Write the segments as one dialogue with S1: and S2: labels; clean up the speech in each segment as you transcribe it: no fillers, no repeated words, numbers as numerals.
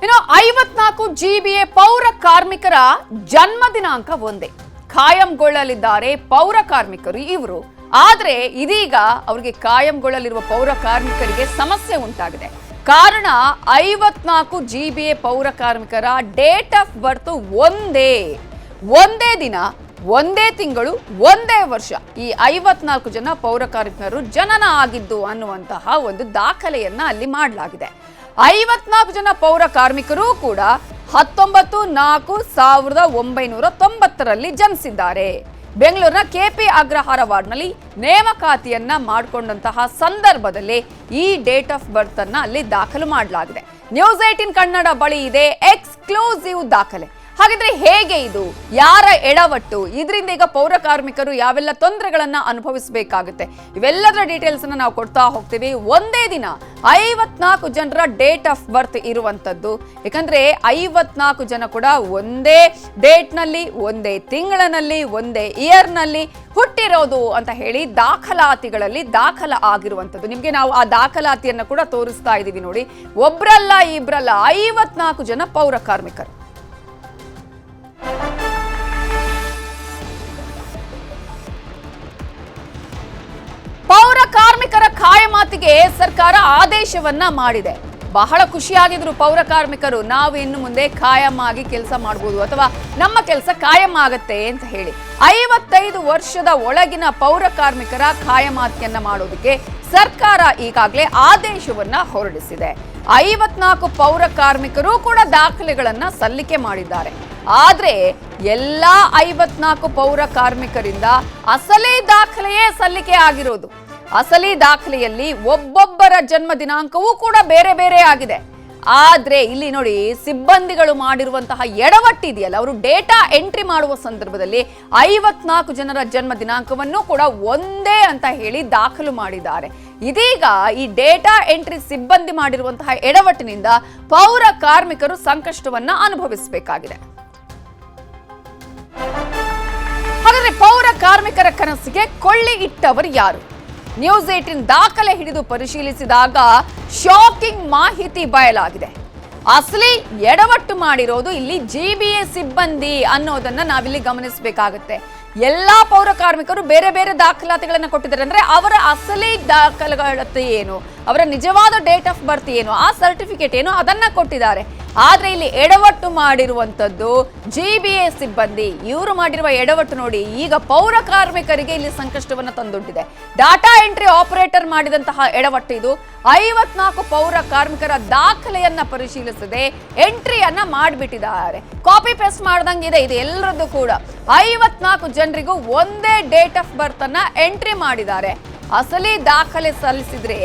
S1: ಇನ್ನು 54 GBA ಪೌರ ಕಾರ್ಮಿಕರ ಜನ್ಮ ದಿನಾಂಕ ಒಂದೇ ಕಾಯಂಗೊಳ್ಳಲಿದ್ದಾರೆ ಪೌರ ಕಾರ್ಮಿಕರು ಇವರು. ಆದ್ರೆ ಇದೀಗ ಅವರಿಗೆ ಕಾಯಂಗೊಳ್ಳಲಿರುವ ಪೌರ ಕಾರ್ಮಿಕರಿಗೆ ಸಮಸ್ಯೆ ಉಂಟಾಗಿದೆ. ಕಾರಣ 54 GBA ಪೌರ ಕಾರ್ಮಿಕರ ಡೇಟ್ ಆಫ್ ಬರ್ತ್ ಒಂದೇ ದಿನ, ಒಂದೇ ತಿಂಗಳು, ಒಂದೇ ವರ್ಷ. ಈ 54 ಜನ ಪೌರ ಕಾರ್ಮಿಕರು ಜನನ ಆಗಿದ್ದು ಅನ್ನುವಂತಹ ಒಂದು ದಾಖಲೆಯನ್ನ ಅಲ್ಲಿ ಮಾಡಲಾಗಿದೆ. 54 ಜನ ಪೌರ ಕಾರ್ಮಿಕರು ಕೂಡ 19/4/1990 ಜನಿಸಿದ್ದಾರೆ. ಬೆಂಗಳೂರಿನ KP ಅಗ್ರಹಾರ ವಾರ್ಡ್ನಲ್ಲಿ ನೇಮಕಾತಿಯನ್ನ ಮಾಡಿಕೊಂಡಂತಹ ಸಂದರ್ಭದಲ್ಲಿ ಈ ಡೇಟ್ ಆಫ್ ಬರ್ತ್ ಅನ್ನ ಅಲ್ಲಿ ದಾಖಲು ಮಾಡಲಾಗಿದೆ. ನ್ಯೂಸ್ 18 ಕನ್ನಡ ಬಳಿ ಇದೆ ಎಕ್ಸ್ಕ್ಲೂಸಿವ್ ದಾಖಲೆ. ಹಾಗಿದ್ರೆ ಹೇಗೆ ಇದು, ಯಾರ ಎಡವಟ್ಟು, ಇದರಿಂದ ಈಗ ಪೌರ ಕಾರ್ಮಿಕರು ಯಾವೆಲ್ಲ ತೊಂದರೆಗಳನ್ನ ಅನುಭವಿಸಬೇಕಾಗುತ್ತೆ, ಇವೆಲ್ಲದರ ಡೀಟೇಲ್ಸ್ ಅನ್ನ ನಾವು ಕೊಡ್ತಾ ಹೋಗ್ತೀವಿ. ಒಂದೇ ದಿನ 54 ಜನರ ಡೇಟ್ ಆಫ್ ಬರ್ತ್ ಇರುವಂತದ್ದು. ಯಾಕಂದ್ರೆ 54 ಜನ ಕೂಡ ಒಂದೇ ಡೇಟ್ ನಲ್ಲಿ, ಒಂದೇ ತಿಂಗಳಿನಲ್ಲಿ, ಒಂದೇ ಇಯರ್ ನಲ್ಲಿ ಹುಟ್ಟಿರೋದು ಅಂತ ಹೇಳಿ ದಾಖಲಾತಿಗಳಲ್ಲಿ ದಾಖಲ ಆಗಿರುವಂತದ್ದು. ನಿಮ್ಗೆ ನಾವು ಆ ದಾಖಲಾತಿಯನ್ನ ಕೂಡ ತೋರಿಸ್ತಾ ಇದೀವಿ ನೋಡಿ. ಒಬ್ರಲ್ಲ ಇಬ್ರಲ್ಲ 54 ಜನ ಪೌರ ಕಾರ್ಮಿಕರು. ಪೌರ ಕಾರ್ಮಿಕರ ಕಾಯಮಾತಿಗೆ ಸರ್ಕಾರ ಆದೇಶವನ್ನ ಮಾಡಿದೆ. ಬಹಳ ಖುಷಿಯಾಗಿದ್ರು ಪೌರ ಕಾರ್ಮಿಕರು. ನಾವು ಇನ್ನು ಮುಂದೆ ಕಾಯಂ ಆಗಿ ಕೆಲಸ ಮಾಡಬಹುದು ಅಥವಾ ನಮ್ಮ ಕೆಲಸ ಕಾಯಂ ಆಗತ್ತೆ ಅಂತ ಹೇಳಿ 55 ವರ್ಷದ ಒಳಗಿನ ಪೌರ ಕಾರ್ಮಿಕರ ಕಾಯಮಾತಿಯನ್ನ ಮಾಡೋದಕ್ಕೆ ಸರ್ಕಾರ ಈಗಾಗಲೇ ಆದೇಶವನ್ನ ಹೊರಡಿಸಿದೆ. 54 ಪೌರ ಕಾರ್ಮಿಕರು ಕೂಡ ದಾಖಲೆಗಳನ್ನ ಸಲ್ಲಿಕೆ ಮಾಡಿದ್ದಾರೆ. ಆದ್ರೆ ಎಲ್ಲಾ 54 ಪೌರ ಕಾರ್ಮಿಕರಿಂದ ಅಸಲಿ ದಾಖಲೆಯೇ ಸಲ್ಲಿಕೆ ಆಗಿರೋದು. ಅಸಲಿ ದಾಖಲೆಯಲ್ಲಿ ಒಬ್ಬೊಬ್ಬರ ಜನ್ಮ ದಿನಾಂಕವೂ ಕೂಡ ಬೇರೆ ಬೇರೆ ಆಗಿದೆ. ಆದ್ರೆ ಇಲ್ಲಿ ನೋಡಿ, ಸಿಬ್ಬಂದಿಗಳು ಮಾಡಿರುವಂತಹ ಎಡವಟ್ಟಿದೆಯಲ್ಲ, ಅವರು ಡೇಟಾ ಎಂಟ್ರಿ ಮಾಡುವ ಸಂದರ್ಭದಲ್ಲಿ 54 ಜನರ ಜನ್ಮ ದಿನಾಂಕವನ್ನು ಕೂಡ ಒಂದೇ ಅಂತ ಹೇಳಿ ದಾಖಲು ಮಾಡಿದ್ದಾರೆ. ಇದೀಗ ಈ ಡೇಟಾ ಎಂಟ್ರಿ ಸಿಬ್ಬಂದಿ ಮಾಡಿರುವಂತಹ ಎಡವಟ್ಟಿನಿಂದ ಪೌರ ಕಾರ್ಮಿಕರು ಸಂಕಷ್ಟವನ್ನ ಅನುಭವಿಸಬೇಕಾಗಿದೆ. ಹಾಗಾದ್ರೆ ಪೌರ ಕಾರ್ಮಿಕರ ಕನಸಿಗೆ ಕೊಳ್ಳಿ ಇಟ್ಟವರು ಯಾರು? ನ್ಯೂಸ್ 18 ದಾಖಲೆ ಹಿಡಿದು ಪರಿಶೀಲಿಸಿದಾಗ ಶಾಕಿಂಗ್ ಮಾಹಿತಿ ಬಯಲಾಗಿದೆ. ಅಸಲಿ ಎಡವಟ್ಟು ಮಾಡಿರೋದು ಇಲ್ಲಿ GBA ಸಿಬ್ಬಂದಿ ಅನ್ನೋದನ್ನ ನಾವಿಲ್ಲಿ ಗಮನಿಸಬೇಕಾಗುತ್ತೆ. ಎಲ್ಲಾ ಪೌರ ಕಾರ್ಮಿಕರು ಬೇರೆ ಬೇರೆ ದಾಖಲಾತಿಗಳನ್ನ ಕೊಟ್ಟಿದ್ದಾರೆ. ಅಂದ್ರೆ ಅವರ ಅಸಲಿ ದಾಖಲೆಗಳತ್ತೆ ಏನು, ಅವರ ನಿಜವಾದ ಡೇಟ್ ಆಫ್ ಬರ್ತ್ ಏನು, ಆ ಸರ್ಟಿಫಿಕೇಟ್ ಏನು, ಅದನ್ನ ಕೊಟ್ಟಿದ್ದಾರೆ. ಆದ್ರೆ ಇಲ್ಲಿ ಎಡವಟ್ಟು ಮಾಡಿರುವಂತದ್ದು GBA ಸಿಬ್ಬಂದಿ. ಇವರು ಮಾಡಿರುವ ಎಡವಟ್ಟು ನೋಡಿ ಈಗ ಪೌರ ಕಾರ್ಮಿಕರಿಗೆ ಇಲ್ಲಿ ಸಂಕಷ್ಟವನ್ನ ತಂದೊಡ್ಡಿದೆ. ಡಾಟಾ ಎಂಟ್ರಿ ಆಪರೇಟರ್ ಮಾಡಿದಂತಹ ಎಡವಟ್ಟು ಇದು. 54 ಪೌರ ಕಾರ್ಮಿಕರ ದಾಖಲೆಯನ್ನ ಪರಿಶೀಲಿಸದೆ ಎಂಟ್ರಿಯನ್ನ ಮಾಡಿಬಿಟ್ಟಿದ್ದಾರೆ. ಕಾಪಿ ಪೇಸ್ಟ್ ಮಾಡ್ದಂಗಿದೆ ಇದು ಎಲ್ಲರದ್ದು ಕೂಡ. 54 ಜನರಿಗೂ ಒಂದೇ ಡೇಟ್ ಆಫ್ ಬರ್ತ್ ಅನ್ನ ಎಂಟ್ರಿ ಮಾಡಿದ್ದಾರೆ. ಅಸಲಿ ದಾಖಲೆ ಸಲ್ಲಿಸಿದ್ರೆ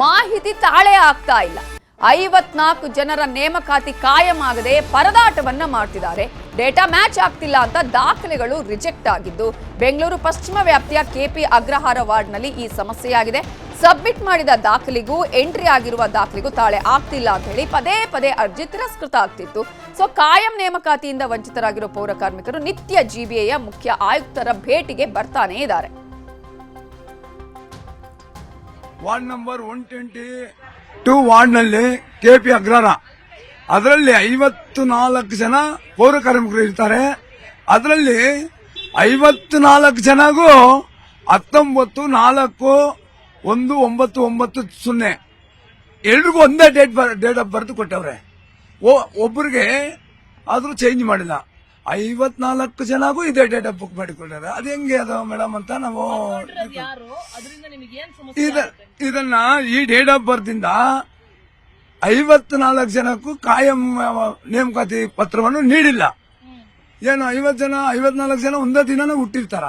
S1: ಮಾಹಿತಿ ತಾಳೆ ಆಗ್ತಾ ಇಲ್ಲ. 54 ಜನರ ನೇಮಕಾತಿ ಕಾಯಮಾಗದೆ ಪರದಾಟವನ್ನ ಮಾಡ್ತಿದ್ದಾರೆ. ಡೇಟಾ ಮ್ಯಾಚ್ ಆಗ್ತಿಲ್ಲ ಅಂತ ದಾಖಲೆಗಳು ರಿಜೆಕ್ಟ್ ಆಗಿದ್ದು ಬೆಂಗಳೂರು ಪಶ್ಚಿಮ ವ್ಯಾಪ್ತಿಯ KP ಅಗ್ರಹಾರ ವಾರ್ಡ್ನಲ್ಲಿ ಈ ಸಮಸ್ಯೆಯಾಗಿದೆ. ಸಬ್ಮಿಟ್ ಮಾಡಿದ ದಾಖಲೆಗೂ ಎಂಟ್ರಿ ಆಗಿರುವ ದಾಖಲೆಗೂ ತಾಳೆ ಆಗ್ತಿಲ್ಲ ಅಂತ ಹೇಳಿ ಪದೇ ಪದೇ ಅರ್ಜಿ ತಿರಸ್ಕೃತ ಆಗ್ತಿತ್ತು. ಸೊ ಕಾಯಂ ನೇಮಕಾತಿಯಿಂದ ವಂಚಿತರಾಗಿರೋ ಪೌರ ಕಾರ್ಮಿಕರು ನಿತ್ಯ GBAಯ ಮುಖ್ಯ ಆಯುಕ್ತರ ಭೇಟಿಗೆ ಬರ್ತಾನೆ ಇದ್ದಾರೆ.
S2: ವಾರ್ಡ್ ನಂಬರ್ 122 ವಾರ್ಡ್ನಲ್ಲಿ KP ಅಗ್ರಹಾರ, ಅದರಲ್ಲಿ 54 ಜನ ಪೌರ ಕಾರ್ಮಿಕರು ಇರ್ತಾರೆ. ಅದರಲ್ಲಿ 54 ಜನಗೂ 19/4/1990 ಎಲ್ರಿಗೂ ಒಂದೇ ಡೇಟ್ ಆಫ್ ಬರ್ತ್ ಕೊಟ್ಟವ್ರೆ. ಒಬ್ಬರಿಗೆ ಆದ್ರೂ ಚೇಂಜ್ ಮಾಡಿಲ್ಲ. 54 ಜನಗೂ ಇದೇ ಡೇಟ್ ಆಫ್ ಬುಕ್ ಮಾಡಿಕೊಟ್ಟಾರೆ. ಅದು ಹೆಂಗೆ ಅದು ಮೇಡಮ್ ಅಂತ ನಾವು ಇದನ್ನ ಈ ಡೇಟ್ ಆಫ್ ಬರ್ತ್ ಇಂದ 54 ಜನಕ್ಕೂ ಕಾಯಂ ನೇಮಕಾತಿ ಪತ್ರವನ್ನು ನೀಡಿಲ್ಲ. ಏನು 54 ಜನ ಒಂದೇ ದಿನ ಹುಟ್ಟಿರ್ತಾರ?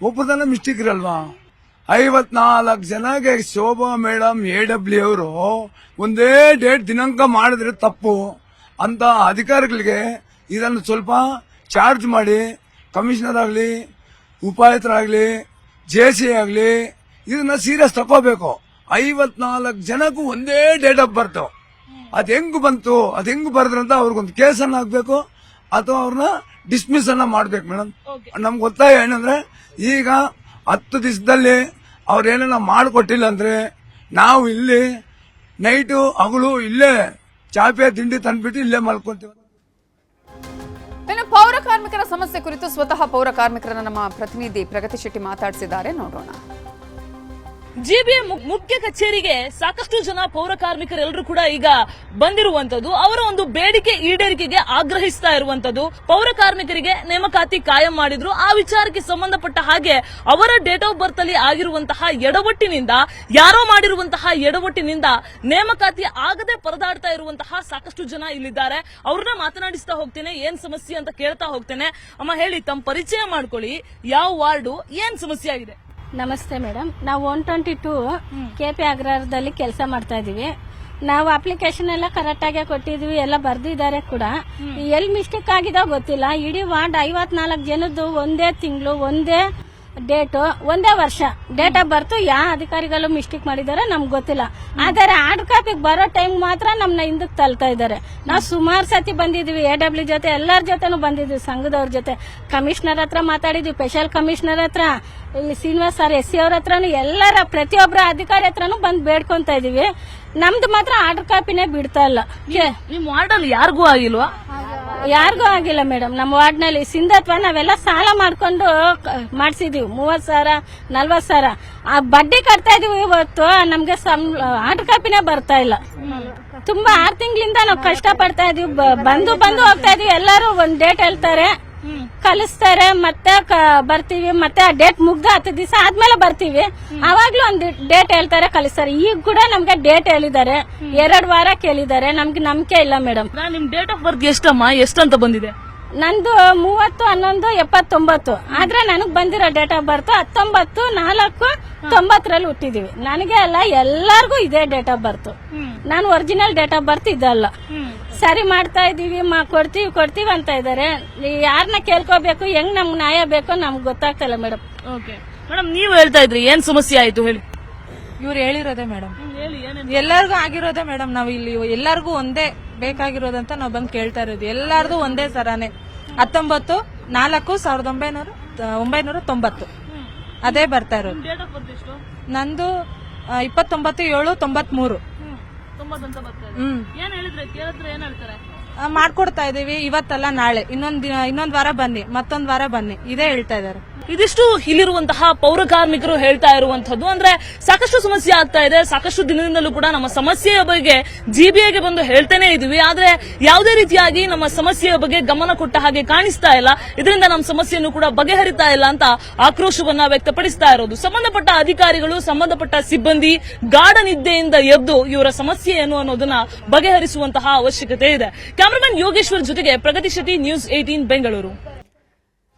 S2: ಒಬ್ಬರದನ್ನ ಮಿಸ್ಟೇಕ್ ಇರಲ್ವಾ? 54 ಜನಗೆ ಶೋಭಾ ಮೇಡಮ್ AW ಅವರು ಒಂದೇ ಡೇಟ್ ದಿನಾಂಕ ಮಾಡಿದ್ರೆ ತಪ್ಪು ಅಂತ ಅಧಿಕಾರಿಗಳಿಗೆ ಇದನ್ನು ಸ್ವಲ್ಪ ಚಾರ್ಜ್ ಮಾಡಿ ಕಮಿಷನರ್ ಆಗಲಿ, ಉಪಾಯುಕ್ತರಾಗಲಿ, JC ಆಗಲಿ ಇದನ್ನ ಸೀರಿಯಸ್ ತಗೋಬೇಕು. 54 ಜನಕ್ಕೂ ಒಂದೇ ಡೇಟ್ ಆಫ್ ಬರ್ತ್. ಅದ್ ಹೆಂಗ್ ಬಂತು, ಅದ್ ಹೆಂಗ್ ಬರದ್ರಂತ ಅವ್ರಿಗೊಂದು ಕೇಸನ್ನ ಹಾಕ್ಬೇಕು ಅಥವಾ ಅವ್ರನ್ನ ಡಿಸ್ಮಿಸ್ ಅನ್ನ ಮಾಡ್ಬೇಕು ಮೇಡಮ್. ನಮ್ಗೆ ಗೊತ್ತಾಯ ಏನಂದ್ರೆ ಈಗ 10 ದಿವಸದಲ್ಲಿ ಅವ್ರೇನ ಮಾಡಿಕೊಟ್ಟಿಲ್ಲ ಅಂದ್ರೆ ನಾವು ಇಲ್ಲಿ ನೈಟು ಹಗಲು ಇಲ್ಲೇ ಚಾಪೆ ತಿಂಡಿ ತಂದ್ಬಿಟ್ಟು ಇಲ್ಲೇ ಮಲ್ಕೊಂತೀವಿ.
S1: ಇನ್ನು ಪೌರ ಕಾರ್ಮಿಕರ ಸಮಸ್ಯೆ ಕುರಿತು ಸ್ವತಃ ಪೌರ ಕಾರ್ಮಿಕರನ್ನ ನಮ್ಮ ಪ್ರತಿನಿಧಿ ಪ್ರಗತಿ ಶೆಟ್ಟಿ ಮಾತಾಡಿಸಿದ್ದಾರೆ, ನೋಡೋಣ.
S3: ಜಿಬಿಎ ಮುಖ್ಯ ಕಚೇರಿಗೆ ಸಾಕಷ್ಟು ಜನ ಪೌರ ಕಾರ್ಮಿಕರೆಲ್ಲರೂ ಕೂಡ ಈಗ ಬಂದಿರುವಂತದ್ದು, ಅವರ ಒಂದು ಬೇಡಿಕೆ ಈಡೇರಿಕೆಗೆ ಆಗ್ರಹಿಸ್ತಾ ಇರುವಂತದ್ದು. ಪೌರ ಕಾರ್ಮಿಕರಿಗೆ ನೇಮಕಾತಿ ಕಾಯಂ ಮಾಡಿದ್ರು, ಆ ವಿಚಾರಕ್ಕೆ ಸಂಬಂಧಪಟ್ಟ ಹಾಗೆ ಅವರ ಡೇಟ್ ಆಫ್ ಬರ್ತ್ ಅಲ್ಲಿ ಆಗಿರುವಂತಹ ಎಡವಟ್ಟಿನಿಂದ, ಯಾರೋ ಮಾಡಿರುವಂತಹ ಎಡವಟ್ಟಿನಿಂದ ನೇಮಕಾತಿ ಆಗದೆ ಪರದಾಡ್ತಾ ಇರುವಂತಹ ಸಾಕಷ್ಟು ಜನ ಇಲ್ಲಿದ್ದಾರೆ. ಅವ್ರನ್ನ ಮಾತನಾಡಿಸ್ತಾ ಹೋಗ್ತೇನೆ, ಏನ್ ಸಮಸ್ಯೆ ಅಂತ ಕೇಳ್ತಾ ಹೋಗ್ತೇನೆ. ಅಮ್ಮ ಹೇಳಿ, ತಮ್ಮ ಪರಿಚಯ ಮಾಡ್ಕೊಳ್ಳಿ, ಯಾವ ವಾರ್ಡು, ಏನ್ ಸಮಸ್ಯೆ ಆಗಿದೆ?
S4: ನಮಸ್ತೆ ಮೇಡಮ್, ನಾವು 122 KP ಅಗ್ರಹಾರದಲ್ಲಿ ಕೆಲಸ ಮಾಡ್ತಾ ಇದೀವಿ. ನಾವು ಅಪ್ಲಿಕೇಶನ್ ಎಲ್ಲ ಕರೆಕ್ಟ್ ಆಗಿ ಕೊಟ್ಟಿದ್ವಿ, ಎಲ್ಲ ಬರ್ದಿದ್ದಾರೆ ಕೂಡ. ಎಲ್ಲಿ ಮಿಸ್ಟೇಕ್ ಆಗಿದೆ ಗೊತ್ತಿಲ್ಲ. ಇಡೀ ವಾರ್ಡ್ 54 ಜನದ್ದು ಒಂದೇ ತಿಂಗಳು, ಒಂದೇ ಡೇಟು, ಒಂದೇ ವರ್ಷ ಡೇಟ್ ಆಫ್ ಬರ್ತ್ ಯಾವ ಅಧಿಕಾರಿಗಳು ಮಿಸ್ಟೇಕ್ ಮಾಡಿದಾರೆ ನಮ್ಗೆ ಗೊತ್ತಿಲ್ಲ. ಆದರೆ ಆರ್ಡರ್ ಕಾಪಿಗೆ ಬರೋ ಟೈಮ್ ಮಾತ್ರ ನಮ್ಮನ್ನ ಹಿಂದಕ್ಕೆ ತಳ್ತಾ ಇದ್ದಾರೆ. ನಾವು ಸುಮಾರು ಸತಿ ಬಂದಿದ್ವಿ, AW ಜೊತೆ ಎಲ್ಲರ ಜೊತೆನೂ ಬಂದಿದ್ವಿ, ಸಂಘದವ್ರ ಜೊತೆ, ಕಮಿಷನರ್ ಹತ್ರ ಮಾತಾಡಿದ್ವಿ, ಸ್ಪೆಷಲ್ ಕಮಿಷನರ್ ಹತ್ರ, ಇಲ್ಲಿ ಶ್ರೀನಿವಾಸ್ ಸರ್ SC ಅವ್ರ ಹತ್ರನು, ಎಲ್ಲರ ಪ್ರತಿಯೊಬ್ಬರ ಅಧಿಕಾರಿ ಹತ್ರನು ಬಂದು ಬೇಡ್ಕೊಂತ ಇದೀವಿ. ನಮ್ದು ಮಾತ್ರ ಆರ್ಡರ್ ಕಾಪಿನೇ ಬಿಡ್ತಾ ಇಲ್ಲ.
S3: ನಿಮ್ ವಾರ್ಡ್ ಅಲ್ಲಿ ಯಾರಿಗೂ ಆಗಿಲ್ವಾ?
S4: ಯಾರಿಗೂ ಆಗಿಲ್ಲ ಮೇಡಮ್. ನಮ್ಮ ವಾರ್ಡ್ ನಲ್ಲಿ ಸಿಂಧತ್ವ ನಾವೆಲ್ಲ ಸಾಲ ಮಾಡ್ಕೊಂಡು ಮಾಡ್ಸಿದೀವಿ, 30,000 40,000 ಆ ಬಡ್ಡಿ ಕಟ್ತಾ ಇದೀವಿ. ಇವತ್ತು ನಮ್ಗೆ ಆರ್ಡರ್ ಕಾಪಿನೇ ಬರ್ತಾ ಇಲ್ಲ. ತುಂಬಾ 6 ತಿಂಗಳಿಂದ ನಾವು ಕಷ್ಟ ಪಡ್ತಾ ಇದೀವಿ. ಬಂದು ಹೋಗ್ತಾ ಇದೀವಿ. ಎಲ್ಲರೂ ಒಂದ್ ಡೇಟ್ ಹೇಳ್ತಾರೆ, ಕಲಿಸ್ತಾರೆ, ಮತ್ತೆ ಬರ್ತೀವಿ, ಮತ್ತೆ ಆ ಡೇಟ್ ಮುಗ್ದ 10 ದಿವಸ ಆದ್ಮೇಲೆ ಬರ್ತೀವಿ. ಅವಾಗ್ಲೂ ಒಂದು ಡೇಟ್ ಹೇಳ್ತಾರೆ, ಕಲಿಸ್ತಾರೆ. ಈಗ ಕೂಡ ನಮ್ಗೆ ಡೇಟ್ ಹೇಳಿದ್ದಾರೆ, 2 ವಾರ ಕೇಳಿದ್ದಾರೆ. ನಮ್ಗೆ ನಂಬಿಕೆ ಇಲ್ಲ ಮೇಡಮ್.
S3: ನಿಮ್ ಡೇಟ್ ಆಫ್ ಬರ್ತ್ ಎಷ್ಟಮ್ಮ, ಎಷ್ಟಂತ ಬಂದಿದೆ?
S4: ನಂದು 30/11/79. ಆದ್ರೆ ನನಗ್ ಬಂದಿರೋ ಡೇಟ್ ಆಫ್ ಬರ್ತ್ 19/4/90 ಹುಟ್ಟಿದೀವಿ. ನನಗೆ ಅಲ್ಲ, ಎಲ್ಲಾರ್ಗು ಇದೇ ಡೇಟ್ ಆಫ್ ಬರ್ತ್. ನಾನು ಒರಿಜಿನಲ್ ಡೇಟ್ ಆಫ್ ಬರ್ತ್ ಇದಲ್ಲ. ಸರಿ ಮಾಡ್ತಾ ಇದೀವಿ, ಕೊಡ್ತೀವಿ ಅಂತ ಇದಾರೆ. ಯಾರನ್ನ ಕೇಳ್ಕೋಬೇಕು, ಹೆಂಗ್ ನಮ್ಗೆ ನ್ಯಾಯ ಬೇಕೋ ನಮ್ಗೆ ಗೊತ್ತಾಗ್ತಿಲ್ಲ ಮೇಡಮ್.
S3: ಓಕೆ ಮೇಡಮ್, ನೀವು ಹೇಳ್ತಾ ಇದ್ರಿ, ಏನ್ ಸಮಸ್ಯೆ ಆಯ್ತು ಹೇಳಿ?
S5: ಇವ್ರು ಹೇಳಿರೋದೇ ಮೇಡಮ್, ಎಲ್ಲರಿಗೂ ಆಗಿರೋದೇ ಮೇಡಮ್. ನಾವು ಇಲ್ಲಿ ಎಲ್ಲರಿಗೂ ಒಂದೇ ಬೇಕಾಗಿರೋದಂತ ನಾವು ಬಂದು ಕೇಳ್ತಾ ಇರೋದು. ಎಲ್ಲಾರ್ದು ಒಂದೇ ಸರಾನೆ, 19/4/1990 ಅದೇ ಬರ್ತಾ ಇರೋದು. ನಂದು 29/7/93. ಮಾಡ್ಕೊಡ್ತಾ ಇದೀವಿ. ಇವತ್ತಲ್ಲ ನಾಳೆ, ಇನ್ನೊಂದ್ ವಾರ ಬನ್ನಿ, ಮತ್ತೊಂದ್ ವಾರ ಬನ್ನಿ, ಇದೇ ಹೇಳ್ತಾ ಇದಾರೆ.
S3: ಇದಿಷ್ಟು ಇಲ್ಲಿರುವಂತಹ ಪೌರ ಕಾರ್ಮಿಕರು ಹೇಳ್ತಾ ಇರುವಂತದ್ದು. ಅಂದ್ರೆ ಸಾಕಷ್ಟು ಸಮಸ್ಯೆ ಆಗ್ತಾ ಇದೆ. ಸಾಕಷ್ಟು ದಿನದಿಂದಲೂ ಕೂಡ ನಮ್ಮ ಸಮಸ್ಯೆಯ ಬಗ್ಗೆ ಜಿಬಿಎಗೆ ಬಂದು ಹೇಳ್ತಾನೆ ಇದೀವಿ. ಆದ್ರೆ ಯಾವುದೇ ರೀತಿಯಾಗಿ ನಮ್ಮ ಸಮಸ್ಯೆಯ ಬಗ್ಗೆ ಗಮನ ಕೊಟ್ಟ ಹಾಗೆ ಕಾಣಿಸ್ತಾ ಇಲ್ಲ. ಇದರಿಂದ ನಮ್ಮ ಸಮಸ್ಯೆಯನ್ನು ಕೂಡ ಬಗೆಹರಿತಾ ಇಲ್ಲ ಅಂತ ಆಕ್ರೋಶವನ್ನ ವ್ಯಕ್ತಪಡಿಸ್ತಾ ಇರೋದು. ಸಂಬಂಧಪಟ್ಟ ಅಧಿಕಾರಿಗಳು, ಸಂಬಂಧಪಟ್ಟ ಸಿಬ್ಬಂದಿ ಗಾಢ ನಿದ್ದೆಯಿಂದ ಎದ್ದು ಇವರ ಸಮಸ್ಯೆ ಏನು ಅನ್ನೋದನ್ನ ಬಗೆಹರಿಸುವಂತಹ ಅವಶ್ಯಕತೆ ಇದೆ. ಕ್ಯಾಮರಾಮನ್ ಯೋಗೇಶ್ವರ್ ಜೊತೆಗೆ ಪ್ರಗತಿ ಶೆಟ್ಟಿ, ನ್ಯೂಸ್ 18 ಬೆಂಗಳೂರು.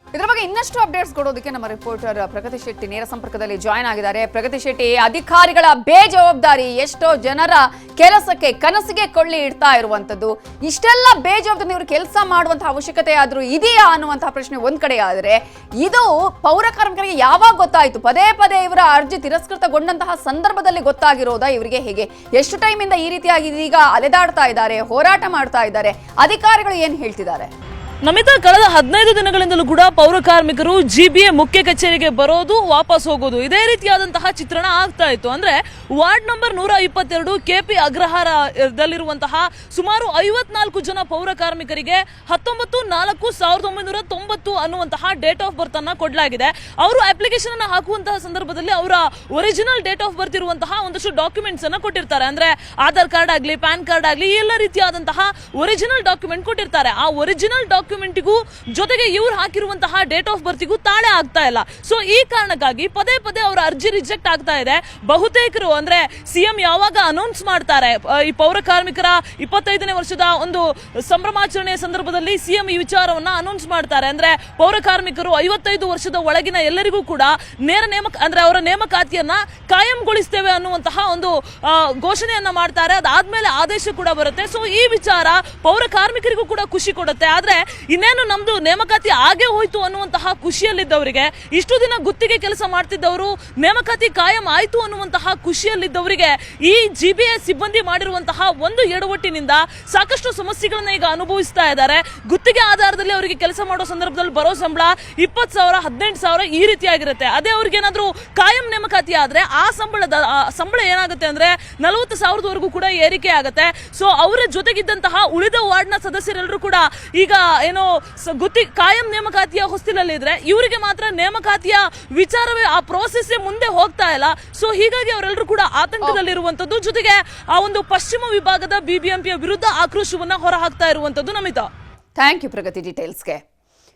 S1: ಇದರ ಬಗ್ಗೆ ಇನ್ನಷ್ಟು ಅಪ್ಡೇಟ್ಸ್ ಕೊಡೋದಕ್ಕೆ ನಮ್ಮ ರಿಪೋರ್ಟರ್ ಪ್ರಗತಿ ಶೆಟ್ಟಿ ನೇರ ಸಂಪರ್ಕದಲ್ಲಿ ಜಾಯ್ನ್ ಆಗಿದ್ದಾರೆ. ಪ್ರಗತಿ ಶೆಟ್ಟಿ, ಅಧಿಕಾರಿಗಳ ಬೇಜವಾಬ್ದಾರಿ ಎಷ್ಟೋ ಜನರ ಕೆಲಸಕ್ಕೆ, ಕನಸಿಗೆ ಕೊಳ್ಳಿ ಇಡ್ತಾ ಇರುವಂತದ್ದು. ಇಷ್ಟೆಲ್ಲ ಬೇಜವಾಬ್ದಾರಿ ಇವರು ಕೆಲಸ ಮಾಡುವಂತಹ ಅವಶ್ಯಕತೆ ಆದ್ರೂ ಇದೆಯಾ ಅನ್ನುವಂತಹ ಪ್ರಶ್ನೆ ಒಂದ್ ಕಡೆ ಆದರೆ, ಇದು ಪೌರ ಕಾರ್ಮಿಕರಿಗೆ ಯಾವಾಗ ಗೊತ್ತಾಯ್ತು? ಪದೇ ಇವರ ಅರ್ಜಿ ತಿರಸ್ಕೃತಗೊಂಡಂತಹ ಸಂದರ್ಭದಲ್ಲಿ ಗೊತ್ತಾಗಿರೋದಾ ಇವರಿಗೆ? ಹೇಗೆ, ಎಷ್ಟು ಟೈಮ್ ಇಂದ ಈ ರೀತಿಯಾಗಿ ಈಗ ಅಲೆದಾಡ್ತಾ ಇದ್ದಾರೆ, ಹೋರಾಟ ಮಾಡ್ತಾ ಇದ್ದಾರೆ? ಅಧಿಕಾರಿಗಳು ಏನ್ ಹೇಳ್ತಿದ್ದಾರೆ?
S3: ನಮಿತಾ, ಕಳೆದ 15 ದಿನಗಳಿಂದಲೂ ಕೂಡ ಪೌರ ಕಾರ್ಮಿಕರು ಜಿಬಿಎ ಮುಖ್ಯ ಕಚೇರಿಗೆ ಬರೋದು, ವಾಪಸ್ ಹೋಗೋದು, ಇದೇ ರೀತಿಯಾದಂತಹ ಚಿತ್ರಣ ಆಗ್ತಾ ಇತ್ತು. ಅಂದ್ರೆ ವಾರ್ಡ್ ನಂಬರ್ 122 KP ಅಗ್ರಹಾರದಲ್ಲಿರುವಂತಹ ಸುಮಾರು 54 ಜನ ಪೌರ ಕಾರ್ಮಿಕರಿಗೆ 19/4/1990 ಅನ್ನುವಂತಹ ಡೇಟ್ ಆಫ್ ಬರ್ತ್ ಅನ್ನ ಕೊಡಲಾಗಿದೆ. ಅವರು ಅಪ್ಲಿಕೇಶನ್ ಅನ್ನ ಹಾಕುವಂತಹ ಸಂದರ್ಭದಲ್ಲಿ ಅವರ ಒರಿಜಿನಲ್ ಡೇಟ್ ಆಫ್ ಬರ್ತ್ ಇರುವಂತಹ ಒಂದಷ್ಟು ಡಾಕ್ಯುಮೆಂಟ್ಸ್ ಅನ್ನ ಕೊಟ್ಟಿರ್ತಾರೆ. ಅಂದ್ರೆ ಆಧಾರ್ ಕಾರ್ಡ್ ಆಗ್ಲಿ, ಪ್ಯಾನ್ ಕಾರ್ಡ್ ಆಗ್ಲಿ, ಎಲ್ಲ ರೀತಿಯಾದಂತಹ ಒರಿಜಿನಲ್ ಡಾಕ್ಯುಮೆಂಟ್ ಕೊಟ್ಟಿರ್ತಾರೆ. ಆ ಒರಿಜಿನಲ್ ಡಾಕ್ಯುಮೆಂಟಿಗೂ ಜೊತೆಗೆ ಇವ್ರು ಹಾಕಿರುವಂತಹ ಡೇಟ್ ಆಫ್ ಬರ್ತಿಗೂ ತಾಳೆ ಆಗ್ತಾ ಇಲ್ಲ. ಸೊ ಈ ಕಾರಣಕ್ಕಾಗಿ ಪದೇ ಅವರ ಅರ್ಜಿ ರಿಜೆಕ್ಟ್ ಆಗ್ತಾ ಇದೆ. ಬಹುತೇಕರು, ಅಂದ್ರೆ ಸಿಎಂ ಯಾವಾಗ ಅನೌನ್ಸ್ ಮಾಡ್ತಾರೆ ಈ ಪೌರ ಕಾರ್ಮಿಕರ 25ನೇ ವರ್ಷದ ಒಂದು ಸಂಭ್ರಮಾಚರಣೆಯ ಸಂದರ್ಭದಲ್ಲಿ ಸಿಎಂ ಈ ವಿಚಾರವನ್ನ ಅನೌನ್ಸ್ ಮಾಡ್ತಾರೆ. ಅಂದ್ರೆ ಪೌರ ಕಾರ್ಮಿಕರು 55 ವರ್ಷದ ಒಳಗಿನ ಎಲ್ಲರಿಗೂ ಕೂಡ ನೇರ ನೇಮಕ, ಅಂದ್ರೆ ಅವರ ನೇಮಕಾತಿಯನ್ನ ಕಾಯಂಗೊಳಿಸ್ತೇವೆ ಅನ್ನುವಂತಹ ಒಂದು ಘೋಷಣೆಯನ್ನ ಮಾಡ್ತಾರೆ. ಅದಾದ್ಮೇಲೆ ಆದೇಶ ಕೂಡ ಬರುತ್ತೆ. ಸೊ ಈ ವಿಚಾರ ಪೌರ ಕಾರ್ಮಿಕರಿಗೂ ಕೂಡ ಖುಷಿ ಕೊಡುತ್ತೆ. ಆದ್ರೆ ಇನ್ನೇನು ನಮ್ದು ನೇಮಕಾತಿ ಆಗೇ ಹೋಯ್ತು ಅನ್ನುವಂತಹ ಖುಷಿಯಲ್ಲಿದ್ದವರಿಗೆ, ಇಷ್ಟು ದಿನ ಗುತ್ತಿಗೆ ಕೆಲಸ ಮಾಡ್ತಿದ್ದವರು ನೇಮಕಾತಿ ಕಾಯಂ ಆಯ್ತು ಅನ್ನುವಂತಹ ಖುಷಿಯಲ್ಲಿದ್ದವರಿಗೆ ಈ GBA ಸಿಬ್ಬಂದಿ ಮಾಡಿರುವಂತಹ ಒಂದು ಎಡವಟ್ಟಿನಿಂದ ಸಾಕಷ್ಟು ಸಮಸ್ಯೆಗಳನ್ನ ಈಗ ಅನುಭವಿಸ್ತಾ ಇದ್ದಾರೆ. ಗುತ್ತಿಗೆ ಆಧಾರದಲ್ಲಿ ಅವರಿಗೆ ಕೆಲಸ ಮಾಡೋ ಸಂದರ್ಭದಲ್ಲಿ ಬರೋ ಸಂಬಳ 20,000 18,000 ಈ ರೀತಿಯಾಗಿರುತ್ತೆ. ಅದೇ ಅವ್ರಿಗೆ ಏನಾದ್ರು ಕಾಯಂ ನೇಮಕಾತಿ ಆದ್ರೆ ಆ ಸಂಬಳ ಏನಾಗುತ್ತೆ ಅಂದ್ರೆ 40,000ವರೆಗೂ ಕೂಡ ಏರಿಕೆ ಆಗುತ್ತೆ. ಸೊ ಅವರ ಜೊತೆಗಿದ್ದಂತಹ ಉಳಿದ ವಾರ್ಡ್ನ ಸದಸ್ಯರೆಲ್ಲರೂ ಕೂಡ ಈಗ ಏನೋ ಕಾಯಂ ನೇಮಕಾತಿಯ ಹೊಸ್ತಿಲಲ್ಲಿ ಇದ್ರೆ ಇವರಿಗೆ ಮಾತ್ರ ನೇಮಕಾತಿಯ ವಿಚಾರವೇ ಆ ಪ್ರೋಸೆಸ್ ಮುಂದೆ ಹೋಗ್ತಾ ಇಲ್ಲ. ಸೊ ಹೀಗಾಗಿ ಅವರೆಲ್ಲರೂ ಕೂಡ ಆತಂಕದಲ್ಲಿರುವಂತದ್ದು, ಜೊತೆಗೆ ಆ ಒಂದು ಪಶ್ಚಿಮ ವಿಭಾಗದ BBMP ವಿರುದ್ಧ ಆಕ್ರೋಶವನ್ನ ಹೊರಹಾಕ್ತಾ ಇರುವಂತದ್ದು. Namita,
S1: thank you Pragati ಡೀಟೇಲ್ಸ್ಗೆ.